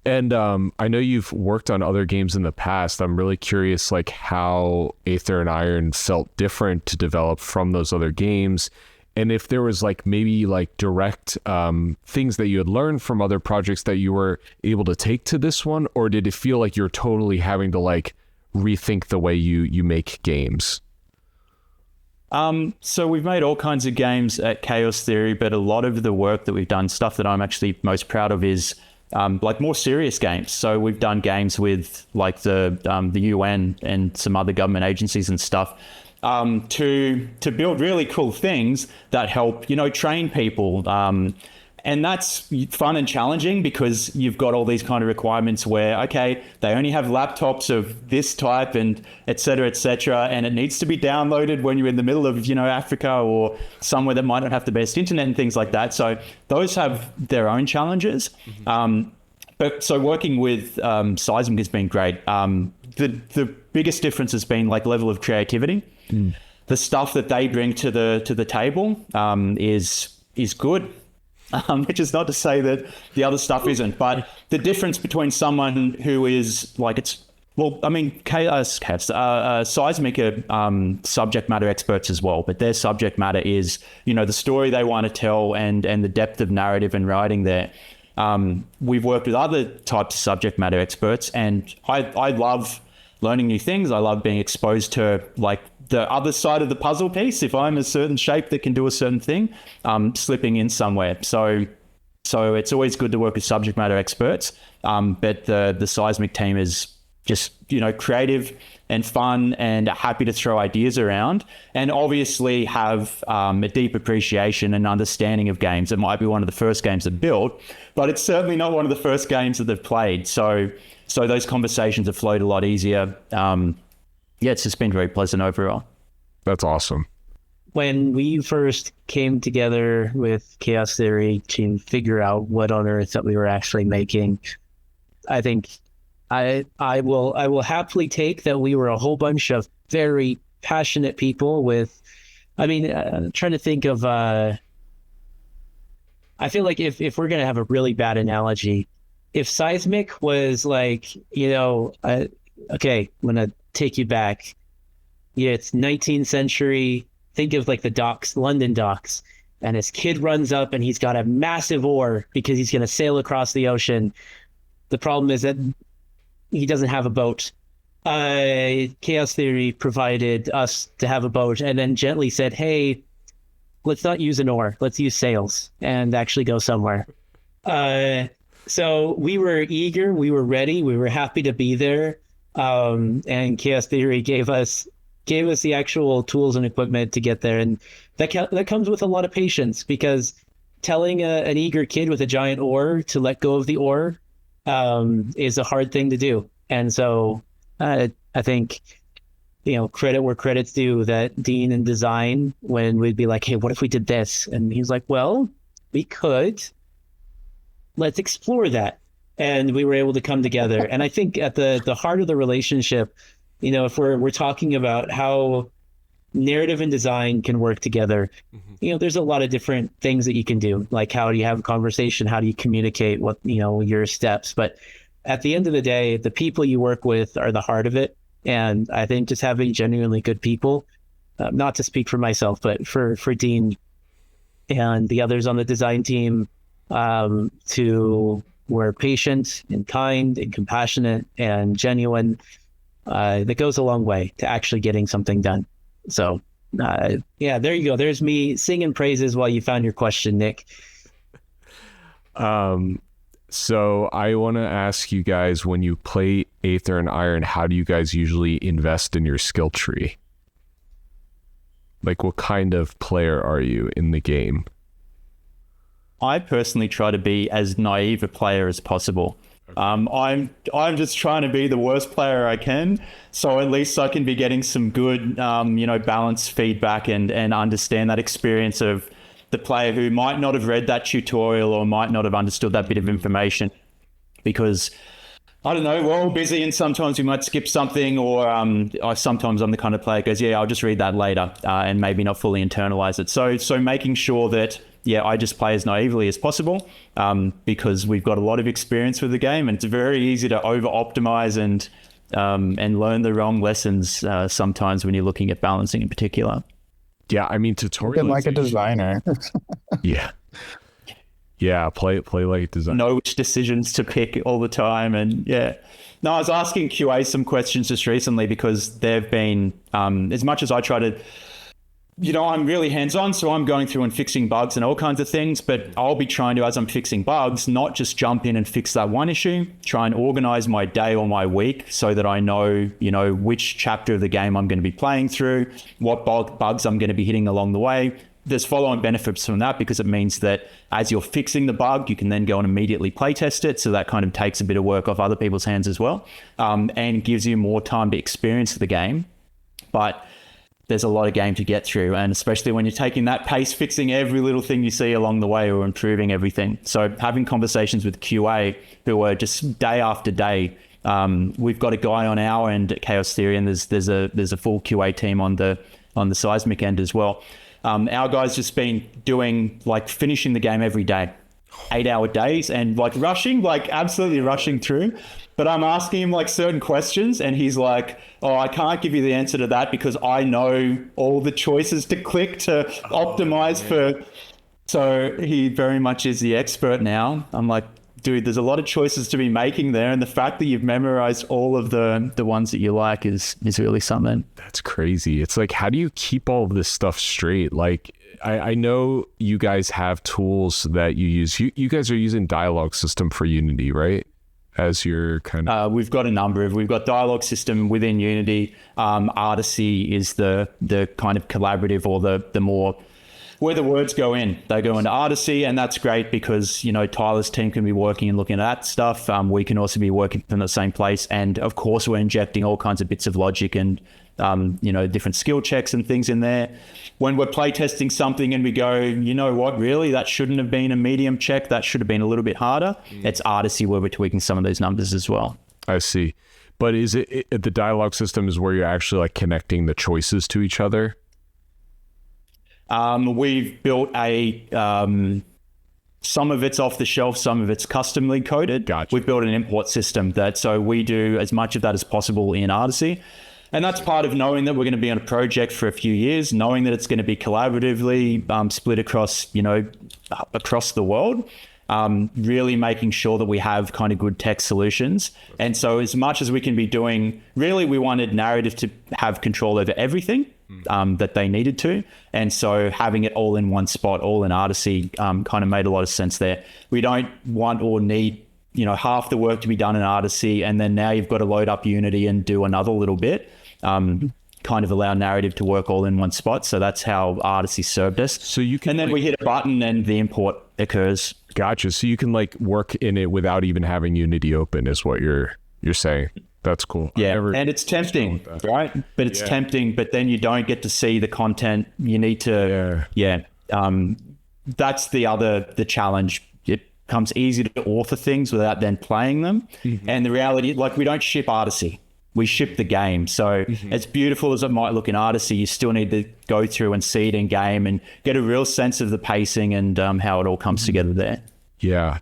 And I know you've worked on other games in the past. I'm really curious, like how Aether and Iron felt different to develop from those other games, and if there was like maybe like direct things that you had learned from other projects that you were able to take to this one, or did it feel like you're totally having to like rethink the way you make games?
So we've made all kinds of games at Chaos Theory, but a lot of the work that we've done, stuff that I'm actually most proud of, is like more serious games. So we've done games with like the UN and some other government agencies and stuff, to build really cool things that help, you know, train people. And that's fun and challenging because you've got all these kind of requirements where, okay, they only have laptops of this type and et cetera, and it needs to be downloaded when you're in the middle of, you know, Africa or somewhere that might not have the best internet and things like that. So those have their own challenges. But so working with Seismic has been great. The biggest difference has been like level of creativity. The stuff that they bring to the table is good. Which is not to say that the other stuff isn't, but the difference between someone who is like, Seismic are subject matter experts as well, but their subject matter is, you know, the story they want to tell and the depth of narrative and writing there. We've worked with other types of subject matter experts, and I love learning new things. I love being exposed to like the other side of the puzzle piece. If I'm a certain shape that can do a certain thing, slipping in somewhere. So it's always good to work with subject matter experts. But the Seismic team is just, you know, creative and fun and happy to throw ideas around, and obviously have a deep appreciation and understanding of games. It might be one of the first games they've built, but it's certainly not one of the first games that they've played. So those conversations have flowed a lot easier. Yeah, it's just been very pleasant overall.
That's awesome.
When we first came together with Chaos Theory to figure out what on earth that we were actually making, I think I will happily take that we were a whole bunch of very passionate people with, I'm trying to think of, I feel like if we're going to have a really bad analogy, if Seismic was like, you know, okay, I'm going to take you back. Yeah, it's 19th century. Think of like the docks, London docks, and his kid runs up and he's got a massive oar because he's going to sail across the ocean. The problem is that he doesn't have a boat. Chaos Theory provided us to have a boat and then gently said, hey, let's not use an oar. Let's use sails and actually go somewhere. So we were eager, we were ready, we were happy to be there. And Chaos Theory gave us the actual tools and equipment to get there. And that comes with a lot of patience, because telling an eager kid with a giant oar to let go of the oar is a hard thing to do. And so I think, you know, credit where credit's due, that Dean in design, when we'd be like, hey, what if we did this? And he's like, well, we could. Let's explore that. And we were able to come together. And I think at the heart of the relationship, you know, if we're talking about how narrative and design can work together, you know, there's a lot of different things that you can do. Like, how do you have a conversation? How do you communicate what, you know, your steps? But at the end of the day, the people you work with are the heart of it. And I think just having genuinely good people, not to speak for myself, but for Dean and the others on the design team, who were patient and kind and compassionate and genuine, that goes a long way to actually getting something done. So, yeah, there you go. There's me singing praises while you found your question, Nick.
So I want to ask you guys, when you play Aether and Iron, how do you guys usually invest in your skill tree? Like, what kind of player are you in the game?
I personally try to be as naive a player as possible. I'm just trying to be the worst player I can, so at least I can be getting some good, balanced feedback and understand that experience of the player who might not have read that tutorial or might not have understood that bit of information, because I don't know, we're all busy and sometimes we might skip something, or sometimes I'm the kind of player who goes, yeah, I'll just read that later, and maybe not fully internalize it. So making sure that, I just play as naively as possible because we've got a lot of experience with the game, and it's very easy to over optimize and learn the wrong lessons sometimes when you're looking at balancing in particular.
Yeah, I mean, tutorial
like a designer.
Yeah, play like a designer.
Know which decisions to pick all the time, and No, I was asking QA some questions just recently because they've been, as much as I try to, I'm really hands-on, so I'm going through and fixing bugs and all kinds of things, but I'll be trying to, as I'm fixing bugs, not just jump in and fix that one issue, try and organize my day or my week so that I know, which chapter of the game I'm going to be playing through, what bugs I'm going to be hitting along the way. There's follow-on benefits from that because it means that as you're fixing the bug, you can then go and immediately play test it. So that kind of takes a bit of work off other people's hands as well, and gives you more time to experience the game. But there's a lot of game to get through, and especially when you're taking that pace, fixing every little thing you see along the way or improving everything. So having conversations with QA who are just day after day. We've got a guy on our end at Chaos Theory, and there's a full QA team on the Seismic end as well. Our guys just been doing finishing the game every day, 8-hour days, and absolutely rushing through. But I'm asking him certain questions, and he's like, "Oh, I can't give you the answer to that because I know all the choices to click to optimize for." So he very much is the expert now. I'm like, dude, there's a lot of choices to be making there, and the fact that you've memorized all of the ones that you like is really something.
That's crazy. It's like, how do you keep all of this stuff straight? I know you guys have tools that you use. You guys are using dialogue system for Unity, right? As your kind of
we've got dialogue system within Unity. Artisy is the kind of collaborative or the more where the words go in. They go into Artisy, and that's great because, Tyler's team can be working and looking at that stuff. We can also be working from the same place. And of course, we're injecting all kinds of bits of logic and, different skill checks and things in there. When we're playtesting something and we go, what, really? That shouldn't have been a medium check. That should have been a little bit harder. It's Artisy where we're tweaking some of those numbers as well.
I see. But is it the dialogue system is where you're actually connecting the choices to each other?
We've built some of it's off the shelf, some of it's customly coded.
Gotcha.
We've built an import system so we do as much of that as possible in Artisy. And that's part of knowing that we're going to be on a project for a few years, knowing that it's going to be collaboratively split across, across the world. Really making sure that we have kind of good tech solutions. And so as much as we can be doing, really we wanted narrative to have control over everything that they needed to. And so having it all in one spot, all in Artisy, kind of made a lot of sense there. We don't want or need, half the work to be done in Artisy, and then now you've got to load up Unity and do another little bit. Kind of allow narrative to work all in one spot. So that's how Artisy served us.
So you can,
and then we hit a button and the import occurs.
Gotcha. So you can work in it without even having Unity open is what you're saying. That's cool.
Yeah. And it's tempting, right? But it's tempting, but then you don't get to see the content. You need to, that's the challenge. It becomes easy to author things without then playing them. Mm-hmm. And the reality, we don't ship Artisy. We ship the game. So as beautiful as it might look in Artisy, you still need to go through and see it in game and get a real sense of the pacing and how it all comes together there.
Yeah.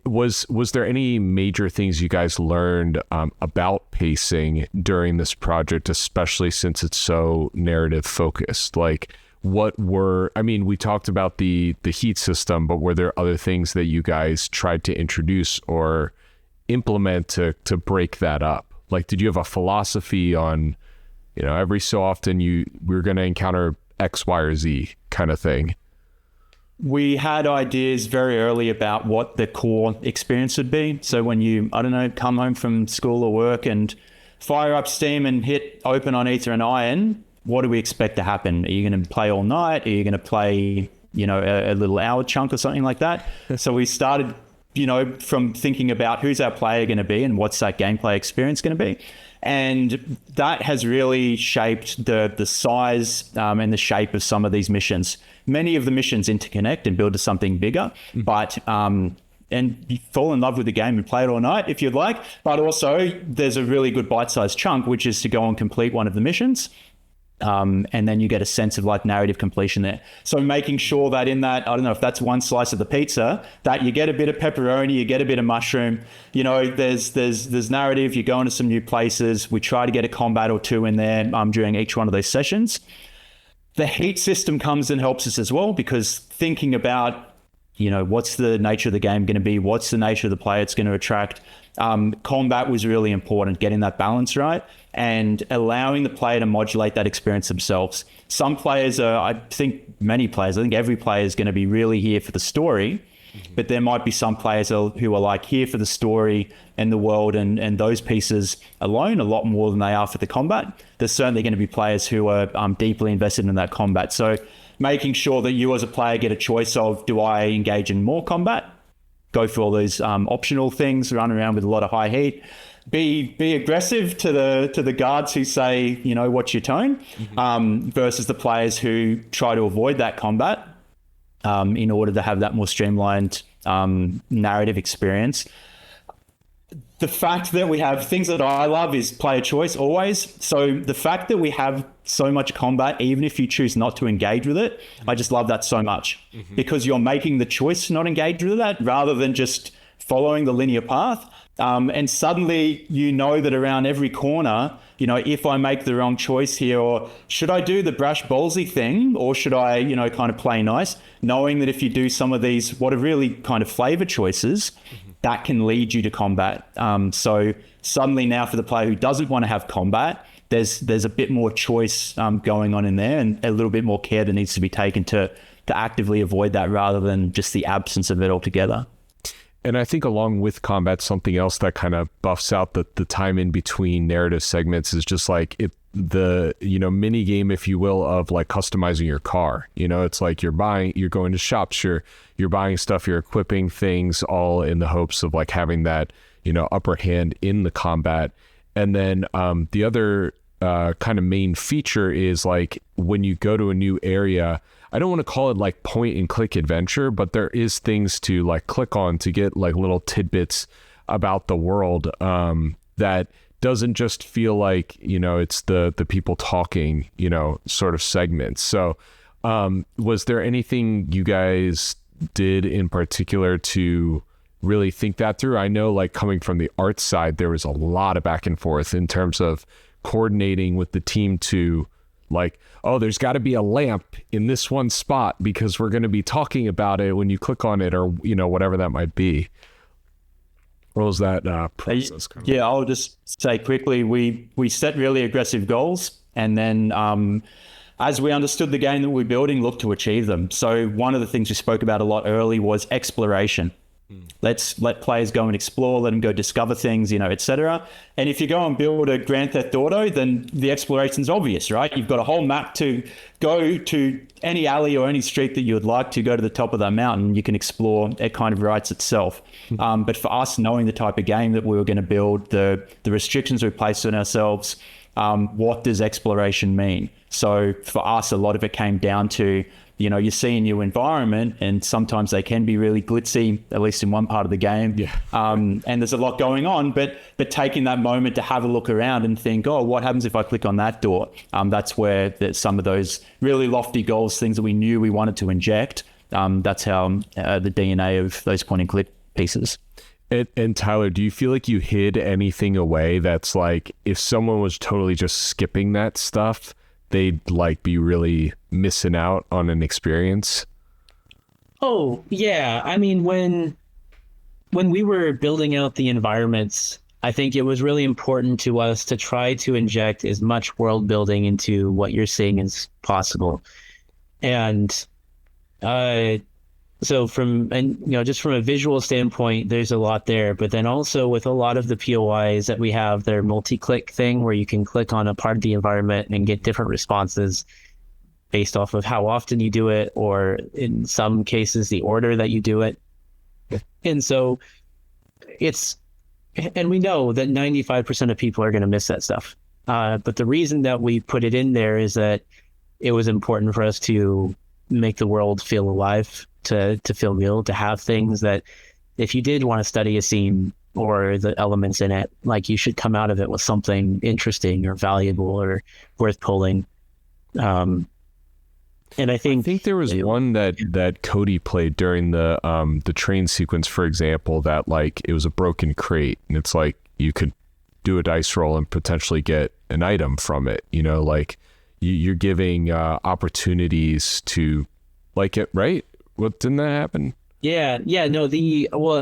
Was there any major things you guys learned about pacing during this project, especially since it's so narrative focused? We talked about the heat system, but were there other things that you guys tried to introduce or implement to break that up? Did you have a philosophy on, every so often we're going to encounter X, Y, or Z kind of thing?
We had ideas very early about what the core experience would be. So when you, come home from school or work and fire up Steam and hit open on Aether and Iron, what do we expect to happen? Are you going to play all night? Are you going to play, a little hour chunk or something like that? So we started from thinking about who's our player going to be and what's that gameplay experience going to be. And that has really shaped the size and the shape of some of these missions. Many of the missions interconnect and build to something bigger, but and you fall in love with the game and play it all night if you'd like. But also there's a really good bite-sized chunk, which is to go and complete one of the missions. And then you get a sense of like narrative completion there. So making sure that in that, I don't know if that's one slice of the pizza, that you get a bit of pepperoni, you get a bit of mushroom, you know, there's narrative, you're going to some new places. We try to get a combat or two in there during each one of those sessions. The heat system comes and helps us as well, because thinking about, you know, what's the nature of the game going to be? What's the nature of the player it's going to attract? Combat was really important, getting that balance right and allowing the player to modulate that experience themselves. Some players I think every player is going to be really here for the story, but there might be some players who are like here for the story and the world and those pieces alone a lot more than they are for the combat. There's certainly going to be players who are deeply invested in that combat. So making sure that you as a player get a choice of, do I engage in more combat? Go for all those optional things, run around with a lot of high heat, be aggressive to the guards who say, you know, what's your tone, versus the players who try to avoid that combat in order to have that more streamlined narrative experience. The fact that we have things that I love is player choice always. So the fact that we have so much combat, even if you choose not to engage with it, I just love that so much, because you're making the choice to not engage with that rather than just following the linear path. And suddenly you know that around every corner, you know, if I make the wrong choice here, or should I do the brash ballsy thing, or should I, you know, kind of play nice, knowing that if you do some of these, what are really kind of flavor choices, that can lead you to combat. So suddenly now for the player who doesn't want to have combat, there's a bit more choice going on in there, and a little bit more care that needs to be taken to actively avoid that rather than just the absence of it altogether.
And I think along with combat, something else that kind of buffs out the time in between narrative segments is just like the mini game, if you will, of like customizing your car. You know, it's like you're going to shops, you're buying stuff, you're equipping things, all in the hopes of like having that, you know, upper hand in the combat. And then the other kind of main feature is like when you go to a new area, I don't want to call it like point and click adventure, but there is things to like click on to get like little tidbits about the world that doesn't just feel like, you know, it's the people talking, you know, sort of segments. So was there anything you guys did in particular to really think that through? I know, like, coming from the art side, there was a lot of back and forth in terms of coordinating with the team to like, oh, there's got to be a lamp in this one spot because we're going to be talking about it when you click on it, or, you know, whatever that might be. What was that process?
Yeah, I'll just say quickly, we set really aggressive goals, and then as we understood the game that we're building, looked to achieve them. So one of the things we spoke about a lot early was exploration. Let's let players go and explore, let them go discover things, you know, etc. And if you go and build a Grand Theft Auto, then the exploration's obvious, right? You've got a whole map to go to any alley or any street that you would like to go to the top of that mountain. You can explore. It kind of writes itself. But for us, knowing the type of game that we were going to build, the restrictions we placed on ourselves, what does exploration mean? So for us, a lot of it came down to, you know, you see a new environment, and sometimes they can be really glitzy, at least in one part of the game. Yeah. And there's a lot going on, but taking that moment to have a look around and think, oh, what happens if I click on that door? That's where some of those really lofty goals, things that we knew we wanted to inject, that's how the DNA of those point and click pieces.
And Tyler, do you feel like you hid anything away that's like, if someone was totally just skipping that stuff, they'd like be really missing out on an experience?
Oh, yeah. I mean, when we were building out the environments, I think it was really important to us to try to inject as much world building into what you're seeing as possible. And so just from a visual standpoint, there's a lot there, but then also with a lot of the POIs that we have, their multi-click thing where you can click on a part of the environment and get different responses based off of how often you do it, or in some cases, the order that you do it. And so and we know that 95% of people are going to miss that stuff. But the reason that we put it in there is that it was important for us to make the world feel alive, to feel real, to have things that if you did want to study a scene or the elements in it, like, you should come out of it with something interesting or valuable or worth pulling. And I think
there was one that Cody played during the train sequence, for example, that like it was a broken crate, and it's like you could do a dice roll and potentially get an item from it. You know, like you're giving opportunities to like it, right? What didn't that happen?
Yeah. No,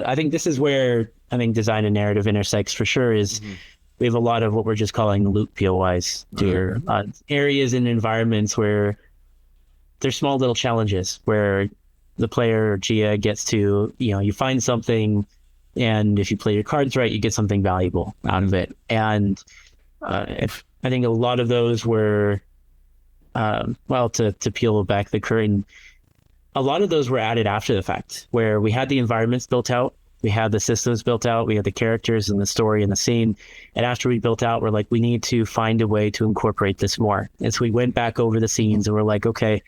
I think this is where I think design and narrative intersects for sure. Is we have a lot of what we're just calling loot POIs, here, areas and environments where there's small little challenges where the player or Gia gets to, you find something, and if you play your cards right, you get something valuable out of it. And I think a lot of those were, to peel back the curtain, a lot of those were added after the fact, where we had the environments built out, we had the systems built out, we had the characters and the story and the scene. And after we built out, we're like, we need to find a way to incorporate this more. And so we went back over the scenes and we're like, okay,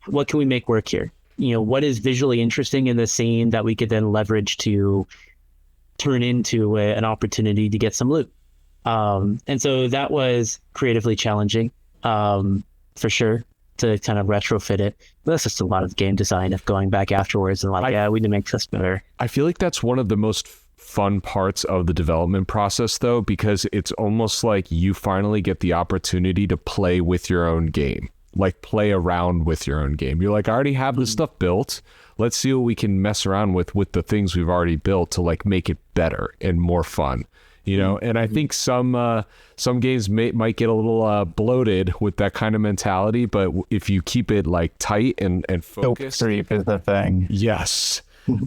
what can we make work here? What is visually interesting in the scene that we could then leverage to turn into an opportunity to get some loot? And so that was creatively challenging, for sure, to kind of retrofit it. But that's just a lot of game design of going back afterwards and we need to make this better.
I feel like that's one of the most fun parts of the development process, though, because it's almost like you finally get the opportunity to play with your own game, like play around with your own game. You're like, I already have this stuff built. Let's see what we can mess around with the things we've already built to like make it better and more fun. And I think some games might get a little bloated with that kind of mentality, but if you keep it like tight and focused,
creep is the thing.
Yes.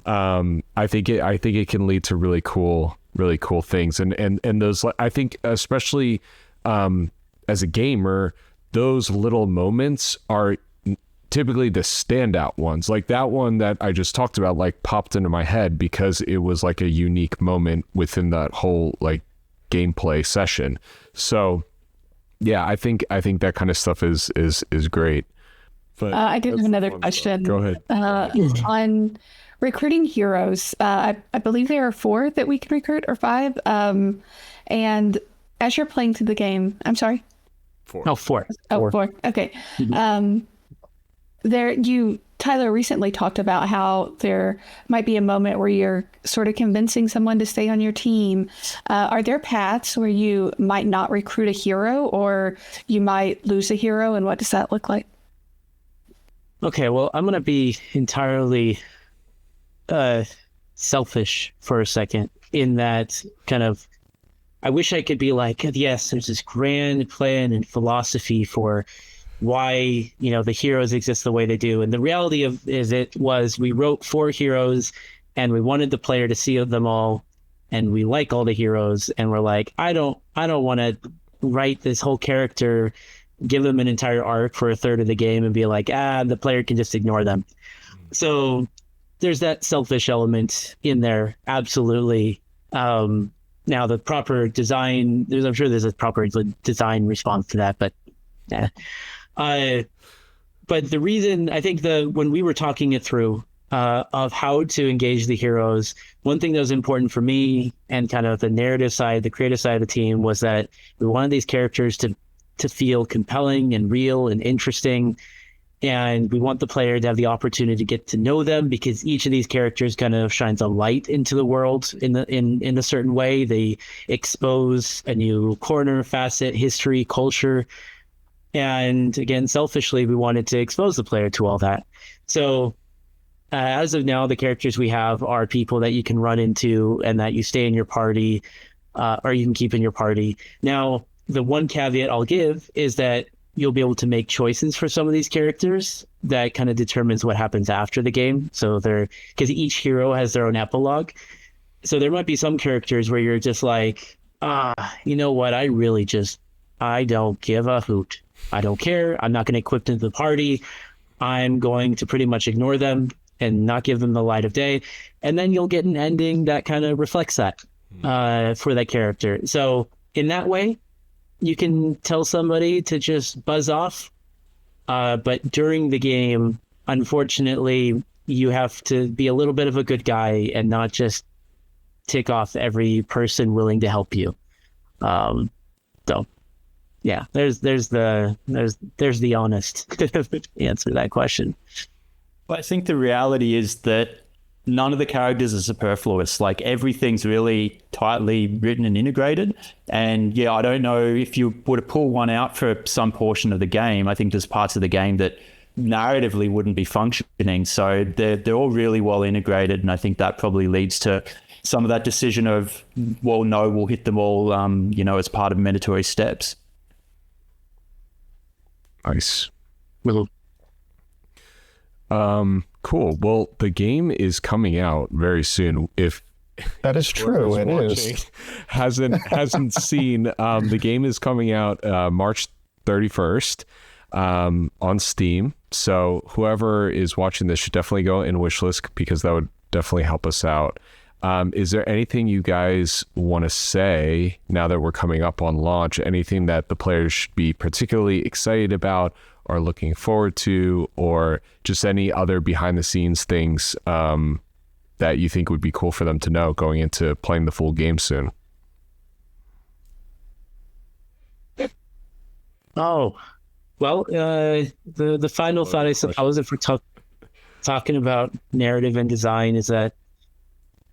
I think it can lead to really cool things. And those, I think, especially as a gamer, those little moments are typically the standout ones. Like that one that I just talked about, like popped into my head because it was like a unique moment within that whole like gameplay session. So yeah, I think that kind of stuff is great. But
I did have another question.
Go ahead.
On recruiting heroes, I believe there are 4 that we can recruit, or 5. And as you're playing through the game, I'm sorry.
4.
Oh, 4.
Oh, 4. Okay. Tyler recently talked about how there might be a moment where you're sort of convincing someone to stay on your team. Are there paths where you might not recruit a hero, or you might lose a hero, and what does that look like?
Okay, well, I'm going to be entirely selfish for a second, in that kind of, I wish I could be like, yes, there's this grand plan and philosophy for why, the heroes exist the way they do. And the reality was we wrote 4 heroes and we wanted the player to see them all, and we like all the heroes, and we're like, I don't want to write this whole character, give them an entire arc for a third of the game and be like, the player can just ignore them. So there's that selfish element in there. Absolutely. Now the proper design, I'm sure there's a proper design response to that, but yeah. But the reason, I think when we were talking it through, of how to engage the heroes, one thing that was important for me and kind of the narrative side, the creative side of the team, was that we wanted these characters to feel compelling and real and interesting. And we want the player to have the opportunity to get to know them, because each of these characters kind of shines a light into the world in a certain way. They expose a new corner, facet, history, culture. And again, selfishly, we wanted to expose the player to all that. So as of now, the characters we have are people that you can run into and that you stay in your party, or you can keep in your party. Now, the one caveat I'll give is that you'll be able to make choices for some of these characters that kind of determines what happens after the game. So because each hero has their own epilogue. So there might be some characters where you're just like, you know what? I don't give a hoot. I don't care. I'm not going to equip them to the party. I'm going to pretty much ignore them and not give them the light of day. And then you'll get an ending that kind of reflects that for that character. So in that way, you can tell somebody to just buzz off. But during the game, unfortunately, you have to be a little bit of a good guy and not just tick off every person willing to help you. So yeah, there's the honest answer to that question.
But I think the reality is that none of the characters are superfluous. Like everything's really tightly written and integrated. And yeah, I don't know if you were to pull one out for some portion of the game. I think there's parts of the game that narratively wouldn't be functioning. So they're all really well integrated. And I think that probably leads to some of that decision of, well, no, we'll hit them all, as part of mandatory steps.
Nice.
Well,
Cool. Well, the game is coming out very soon. If
That is true. It
watching
is.
hasn't seen, the game is coming out March 31st on Steam. So whoever is watching this should definitely go and wishlist, because that would definitely help us out. Is there anything you guys want to say now that we're coming up on launch? Anything that the players should be particularly excited about or looking forward to, or just any other behind the scenes things that you think would be cool for them to know going into playing the full game soon?
Oh, well, the final thought, I suppose, if we're talking about narrative and design, is that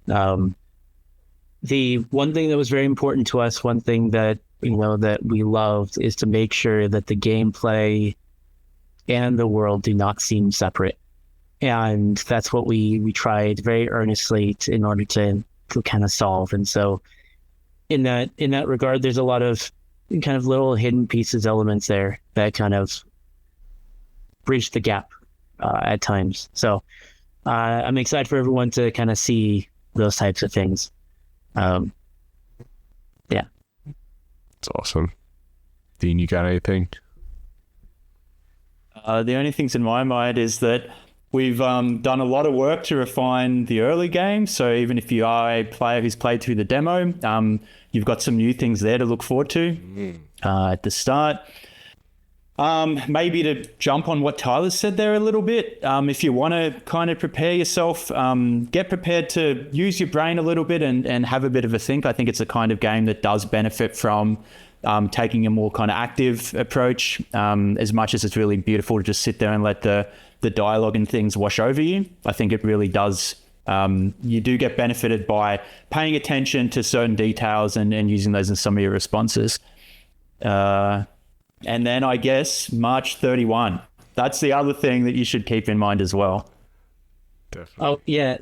the one thing that was very important to us, one thing that that we loved, is to make sure that the gameplay and the world do not seem separate. And that's what we tried very earnestly in order to kind of solve. And so in that regard, there's a lot of kind of little hidden pieces, elements there that kind of bridge the gap at times. So I'm excited for everyone to kind of see those types of things. Yeah.
It's awesome. Dean, you got anything?
The only things in my mind is that we've done a lot of work to refine the early game. So even if you are a player who's played through the demo, you've got some new things there to look forward to at the start. Maybe to jump on what Tyler said there a little bit, if you want to kind of prepare yourself, get prepared to use your brain a little bit and have a bit of a think. I think it's a kind of game that does benefit from taking a more kind of active approach, as much as it's really beautiful to just sit there and let the dialogue and things wash over you. I think it really does. You do get benefited by paying attention to certain details and using those in some of your responses. And then I guess March 31. That's the other thing that you should keep in mind as well.
Definitely.
Oh, yeah,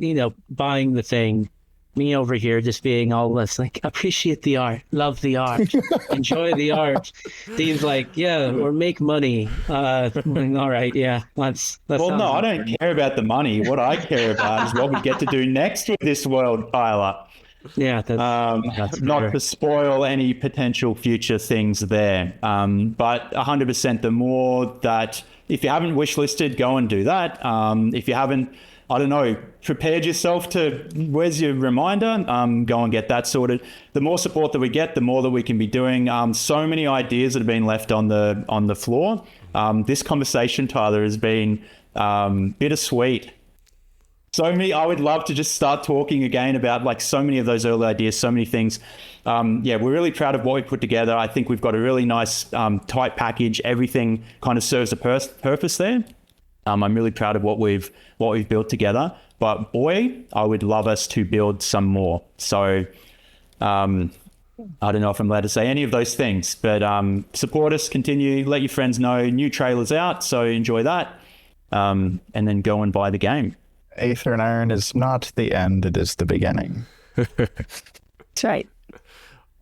buying the thing. Me over here just being all this, like, appreciate the art, love the art, enjoy the art. Dean's like, yeah, or make money. All right, yeah, let's.
Well, no, I don't care about the money. What I care about is what we get to do next with this world, Tyler.
Yeah, that's
not
fair.
to spoil any potential future things there. But 100%, the more that, if you haven't wishlisted, go and do that. If you haven't, I don't know, prepared yourself to, where's your reminder? Go and get that sorted. The more support that we get, the more that we can be doing. So many ideas that have been left on the floor. This conversation, Tyler, has been bittersweet. So many, I would love to just start talking again about like so many of those early ideas, so many things. We're really proud of what we put together. I think we've got a really nice tight package. Everything kind of serves a purpose there. I'm really proud of what we've built together. But boy, I would love us to build some more. So I don't know if I'm allowed to say any of those things, but support us, continue, let your friends know. New trailer's out, so enjoy that. And then go and buy the game.
Aether Iron is not the end, it is the beginning.
That's right.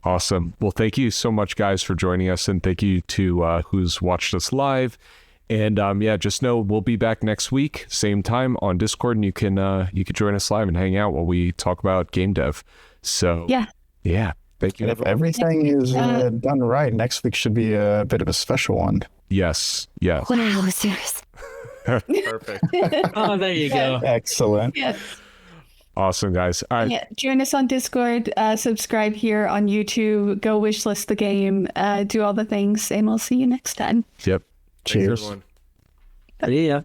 Awesome. Well, thank you so much, guys, for joining us, and thank you to who's watched us live. And just know we'll be back next week, same time on Discord, and you can join us live and hang out while we talk about game dev. So yeah, thank you.
And if everything is done right, next week should be a bit of a special one.
Yes.
Wow, serious.
Perfect.
Oh, there you go.
Excellent.
Yes.
Awesome, guys. All right.
Yeah. Join us on Discord. Subscribe here on YouTube. Go wishlist the game. Do all the things, and we'll see you next time.
Yep.
Cheers.
Thanks, everyone.
Yeah.